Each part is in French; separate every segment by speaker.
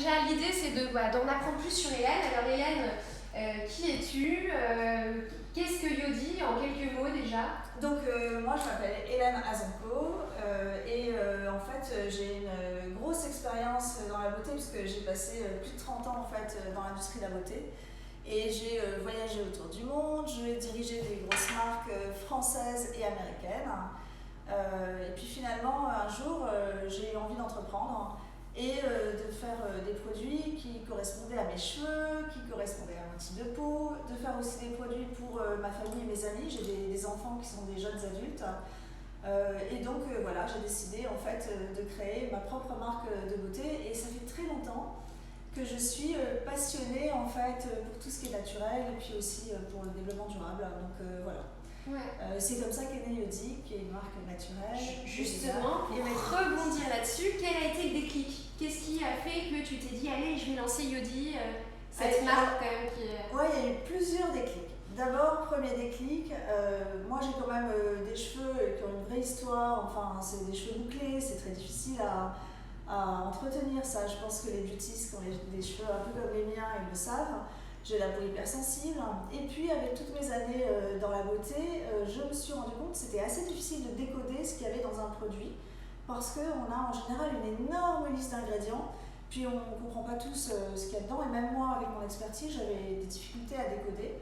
Speaker 1: déjà, l'idée, c'est d'en apprendre plus sur Hélène. Alors, Hélène, qui es-tu? Qu'est-ce que Yodi, en quelques mots déjà?
Speaker 2: Donc, moi, je m'appelle Hélène Azanco en fait, j'ai une grosse expérience dans la beauté puisque j'ai passé plus de 30 ans en fait, dans l'industrie de la beauté. Et j'ai voyagé autour du monde, j'ai dirigé des grosses marques françaises et américaines. Et puis finalement, un jour, j'ai eu envie d'entreprendre et de faire des produits qui correspondaient à mes cheveux, qui correspondaient à mon type de peau, de faire aussi des produits pour ma famille et mes amis. J'ai des enfants qui sont des jeunes adultes. Voilà, j'ai décidé en fait de créer ma propre marque de beauté et ça fait très longtemps que je suis passionnée en fait pour tout ce qui est naturel et puis aussi pour le développement durable. Donc voilà.
Speaker 1: Ouais.
Speaker 2: C'est comme ça qu'est née Yodi, qui est une marque naturelle.
Speaker 1: Justement, pour rebondir là-dessus, quel a été le déclic? Qu'est-ce qui a fait que tu t'es dit, allez, je vais lancer Yodi, cette marque quand même qui est...
Speaker 2: Ouais, il y a eu plusieurs déclics. D'abord, premier déclic, moi j'ai quand même des cheveux qui ont une vraie histoire, enfin c'est des cheveux bouclés, c'est très difficile à entretenir ça. Je pense que les beauties qui ont des cheveux un peu comme les miens, ils le savent. J'ai la peau hypersensible. Et puis, avec toutes mes années dans la beauté, je me suis rendu compte que c'était assez difficile de décoder ce qu'il y avait dans un produit parce qu'on a en général une énorme liste d'ingrédients, puis on ne comprend pas tous ce qu'il y a dedans. Et même moi, avec mon expertise, j'avais des difficultés à décoder.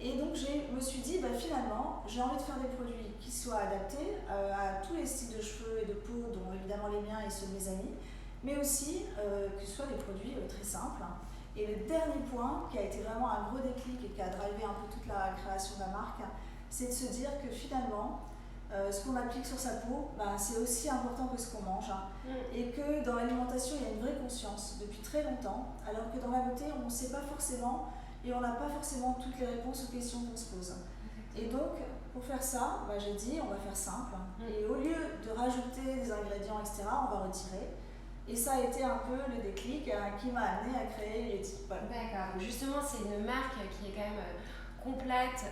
Speaker 2: Et donc, je me suis dit, finalement, j'ai envie de faire des produits qui soient adaptés à tous les styles de cheveux et de peau, dont évidemment les miens et ceux de mes amis, mais aussi que ce soit des produits très simples. Et le dernier point, qui a été vraiment un gros déclic et qui a drivé un peu toute la création de la marque, c'est de se dire que finalement, ce qu'on applique sur sa peau, c'est aussi important que ce qu'on mange. Et que dans l'alimentation, il y a une vraie conscience depuis très longtemps, alors que dans la beauté, on ne sait pas forcément et on n'a pas forcément toutes les réponses aux questions qu'on se pose. Et donc, pour faire ça, j'ai dit, on va faire simple. Et au lieu de rajouter des ingrédients, etc., on va retirer. Et ça a été un peu le déclic qui m'a amené à créer Yodi. Voilà.
Speaker 1: D'accord, justement c'est une marque qui est quand même complète,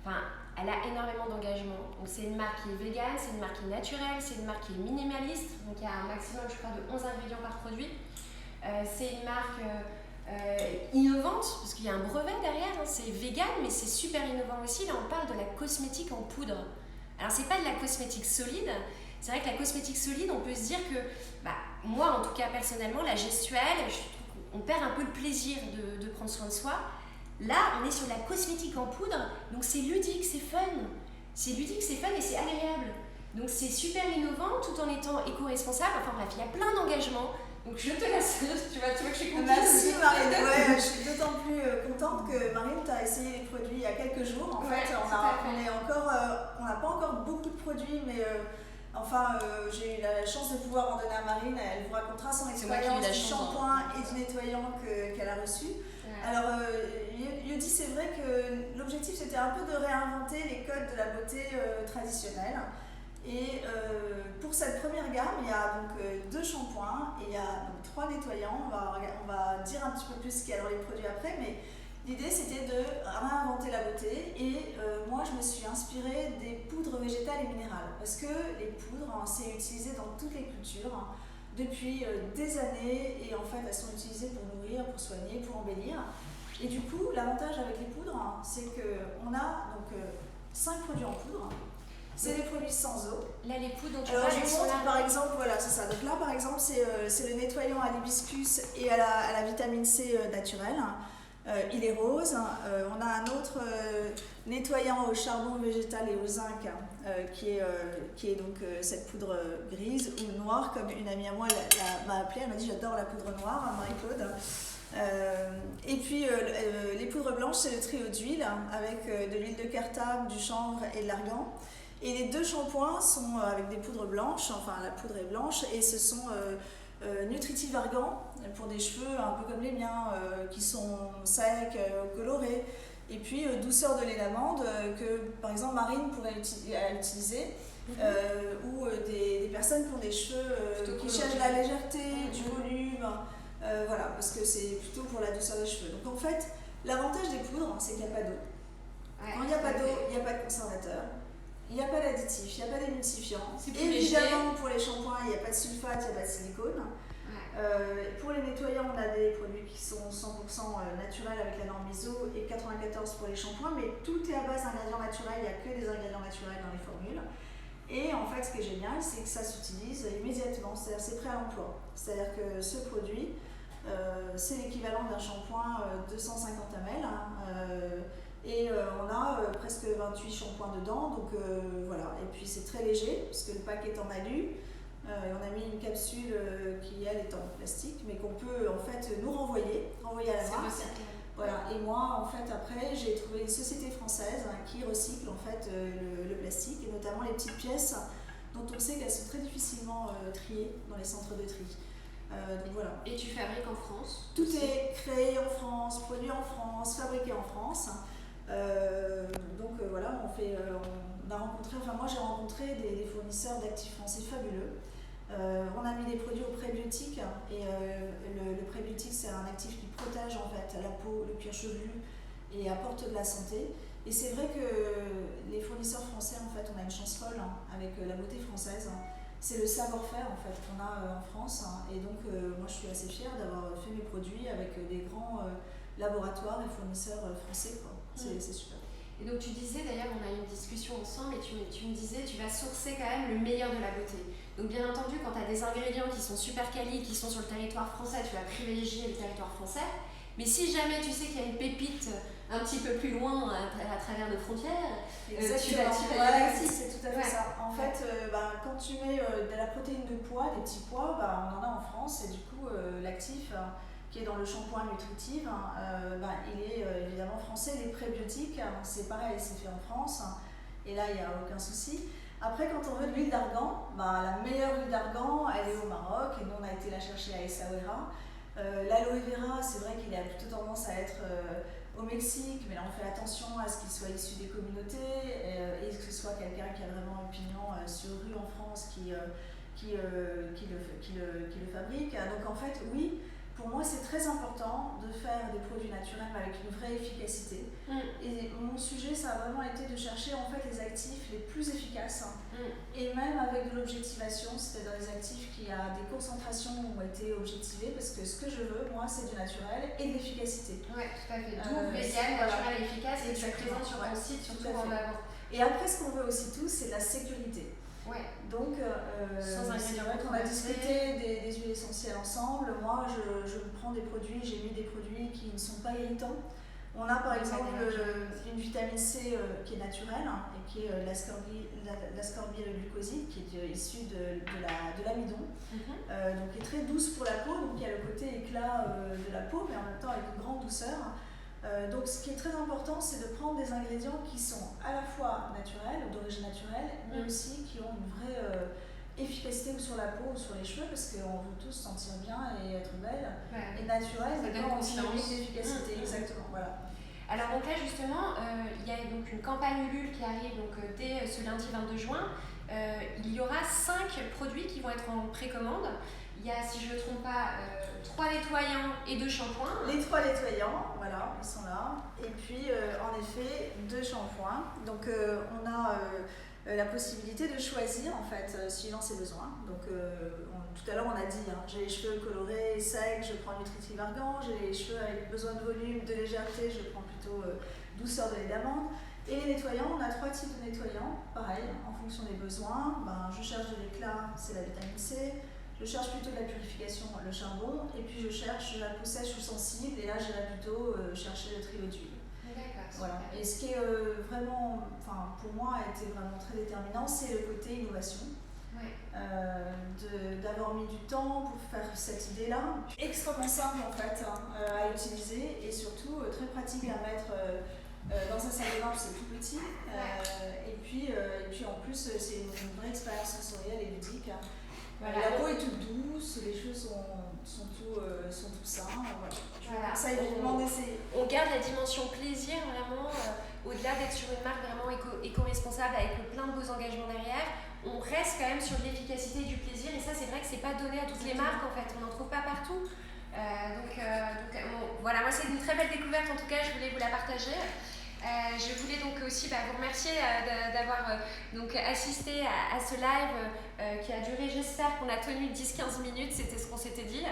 Speaker 1: elle a énormément d'engagement. Donc c'est une marque qui est végane, c'est une marque qui est naturelle, c'est une marque qui est minimaliste, donc il y a un maximum je crois de 11 ingrédients par produit. C'est une marque innovante, parce qu'il y a un brevet derrière, c'est vegan mais c'est super innovant aussi. Là on parle de la cosmétique en poudre. Alors c'est pas de la cosmétique solide. C'est vrai que la cosmétique solide, on peut se dire que, moi en tout cas personnellement, la gestuelle, on perd un peu le plaisir de prendre soin de soi. Là, on est sur de la cosmétique en poudre, donc c'est ludique, c'est fun. C'est ludique, c'est fun et c'est agréable. Donc c'est super innovant tout en étant éco-responsable. Enfin bref, il y a plein d'engagements. Donc je te laisse, tu vois que je suis contente.
Speaker 2: Merci Marine, je suis d'autant plus contente que Marine, tu as essayé les produits il y a quelques jours. En fait, on n'a pas encore beaucoup de produits, mais... j'ai eu la chance de pouvoir en donner à Marine. Elle vous racontera son expérience du shampoing et du nettoyant qu'elle a reçu. Ouais. Alors, Yodi, c'est vrai que l'objectif c'était un peu de réinventer les codes de la beauté traditionnelle. Et pour cette première gamme, il y a donc 2 shampoings et il y a donc 3 nettoyants. On va dire un petit peu plus ce qu'il y a dans les produits après, mais l'idée c'était de réinventer la beauté et moi je me suis inspirée des poudres végétales et minérales parce que les poudres, c'est utilisé dans toutes les cultures depuis des années et en fait elles sont utilisées pour nourrir, pour soigner, pour embellir. Et du coup, l'avantage avec les poudres, c'est qu'on a donc 5 produits en poudre. C'est des produits sans eau.
Speaker 1: Là, les poudres dont tu
Speaker 2: parles, je vous montre par exemple, voilà, c'est ça. Donc là, par exemple, c'est le nettoyant à l'hibiscus et à la vitamine C naturelle. Il est rose. On a un autre nettoyant au charbon végétal et au zinc qui est donc cette poudre grise ou noire, comme une amie à moi m'a appelée. Elle m'a dit j'adore la poudre noire, Marie-Claude. Et puis les poudres blanches, c'est le trio d'huile avec de l'huile de cartame, du chanvre et de l'argan. Et les 2 shampoings sont avec des poudres blanches, enfin la poudre est blanche, et ce sont Nutritive Argan pour des cheveux un peu comme les miens, qui sont secs, colorés. Et puis douceur de lait d'amande que par exemple Marine pourrait utiliser, ou des personnes qui ont des cheveux qui cherchent de la légèreté, du volume, voilà, parce que c'est plutôt pour la douceur des cheveux. Donc en fait, l'avantage des poudres, c'est qu'il n'y a pas d'eau. Quand il n'y a pas d'eau, il n'y a pas de conservateur. Il n'y a pas d'additif, il n'y a pas d'émulsifiant. Évidemment, pour les shampoings, il n'y a pas de sulfate, il n'y a pas de silicone. Pour les nettoyants, des produits qui sont 100% naturels avec la norme ISO et 94 pour les shampoings, mais tout est à base d'ingrédients naturels, il n'y a que des ingrédients naturels dans les formules. Et en fait, ce qui est génial, c'est que ça s'utilise immédiatement, c'est-à-dire c'est prêt à l'emploi. C'est-à-dire que ce produit, c'est l'équivalent d'un shampoing 250 ml, et on a presque 28 shampoings dedans, donc voilà. Et puis c'est très léger, puisque le pack est en alu. On a mis une capsule qui, elle, est en plastique, mais qu'on peut en fait nous renvoyer à la marque. Voilà. Et moi, en fait, après, j'ai trouvé une société française qui recycle en fait le plastique, et notamment les petites pièces dont on sait qu'elles sont très difficilement triées dans les centres de tri. Donc voilà.
Speaker 1: Et tu fabriques en France?
Speaker 2: Tout est créé en France, produit en France, fabriqué en France. Voilà, on a rencontré, enfin moi j'ai rencontré des fournisseurs d'actifs français fabuleux. On a mis des produits au prébiotique, et le prébiotique, c'est un actif qui protège en fait la peau, le cuir chevelu, et apporte de la santé. Et c'est vrai que les fournisseurs français, en fait, on a une chance folle avec la beauté française. C'est le savoir-faire en fait qu'on a en France, et donc moi je suis assez fière d'avoir fait mes produits avec des grands laboratoires et fournisseurs français, quoi. C'est super.
Speaker 1: Et donc tu disais, d'ailleurs on a eu une discussion ensemble, et tu me disais tu vas sourcer quand même le meilleur de la beauté. Donc bien entendu, quand tu as des ingrédients qui sont super quali, qui sont sur le territoire français, tu vas privilégier le territoire français. Mais si jamais tu sais qu'il y a une pépite un petit peu plus loin à travers nos frontières, tu vas y aller aussi.
Speaker 2: C'est tout à fait ça. En fait, quand tu mets de la protéine de pois, des petits pois, on en a en France, et du coup l'actif qui est dans le shampoing Nutritive, il est évidemment français. Les prébiotiques, c'est pareil, c'est fait en France, et là il n'y a aucun souci. Après, quand on veut de l'huile d'argan, la meilleure huile d'argan, elle est au Maroc, et nous on a été la chercher à Essaouira. L'aloe vera, c'est vrai qu'il a plutôt tendance à être au Mexique, mais là on fait attention à ce qu'il soit issu des communautés, et que ce soit quelqu'un qui a vraiment un pignon sur rue en France qui le fabrique. Donc en fait, oui, pour moi c'est très important de faire des produits naturels avec une vraie efficacité. Et mon sujet, ça a vraiment été de chercher en fait les actifs les plus efficaces, et même avec de l'objectivation, c'est-à-dire des actifs qui a des concentrations ont été objectivées, parce que ce que je veux, moi, c'est du naturel et de l'efficacité.
Speaker 1: Oui, tout à fait. D'où vegan, naturel et efficace, et tu présentes sur ton site, surtout en avant.
Speaker 2: Et après, ce qu'on veut aussi tous, c'est de la sécurité.
Speaker 1: Ouais.
Speaker 2: Donc, c'est vrai qu'on a discuté des huiles essentielles ensemble. Moi, je prends des produits, j'ai mis des produits qui ne sont pas irritants. On a par exemple une vitamine C qui est naturelle, et qui est l'ascorbylglucoside, qui est issue de l'amidon, donc qui est très douce pour la peau. Donc il y a le côté éclat de la peau, mais en même temps avec une grande douceur. Donc ce qui est très important, c'est de prendre des ingrédients qui sont à la fois naturels, d'origine naturelle, mais aussi qui ont une vraie efficacité sur la peau ou sur les cheveux, parce qu'on veut tous se sentir bien et être belle, et naturel, mais pas en dynamique d'efficacité. Exactement, voilà.
Speaker 1: Alors donc là justement, il y a donc une campagne Ulule qui arrive donc, dès ce lundi 22 juin. Il y aura 5 produits qui vont être en précommande. Il y a, si je ne me trompe pas, 3 nettoyants et 2 shampoings.
Speaker 2: Les 3 nettoyants, voilà, ils sont là. Et puis, en effet, 2 shampoings. Donc, on a la possibilité de choisir, en fait, suivant ses besoins. Donc, tout à l'heure, on a dit, j'ai les cheveux colorés, secs, je prends Nutritive Argan. J'ai les cheveux avec besoin de volume, de légèreté, je prends plutôt douceur de lait d'amande. Et les nettoyants, on a 3 types de nettoyants. Pareil, en fonction des besoins. Je cherche de l'éclat, c'est la vitamine C. Je cherche plutôt de la purification, le charbon, et puis je cherche la peau sèche ou sensible, et là j'irai plutôt chercher le trio d'huile.
Speaker 1: D'accord.
Speaker 2: Voilà. Et ce qui est vraiment, pour moi, a été vraiment très déterminant, c'est le côté innovation. D'avoir mis du temps pour faire cette idée-là. Extrêmement simple en fait à utiliser, et surtout très pratique à mettre dans sa salle de bain, c'est tout petit. Et puis en plus, c'est une vraie expérience sensorielle et ludique. Voilà. La peau est toute douce, les cheveux sont tout sains. Voilà. Ça évidemment d'essayer.
Speaker 1: On garde la dimension plaisir vraiment, au-delà d'être sur une marque vraiment éco-responsable avec plein de beaux engagements derrière. On reste quand même sur l'efficacité et du plaisir, et ça c'est vrai que c'est pas donné à toutes les marques en fait, on n'en trouve pas partout. Voilà, moi c'est une très belle découverte en tout cas, je voulais vous la partager. Je voulais donc aussi vous remercier d'avoir donc assisté à ce live qui a duré, j'espère qu'on a tenu 10-15 minutes, c'était ce qu'on s'était dit.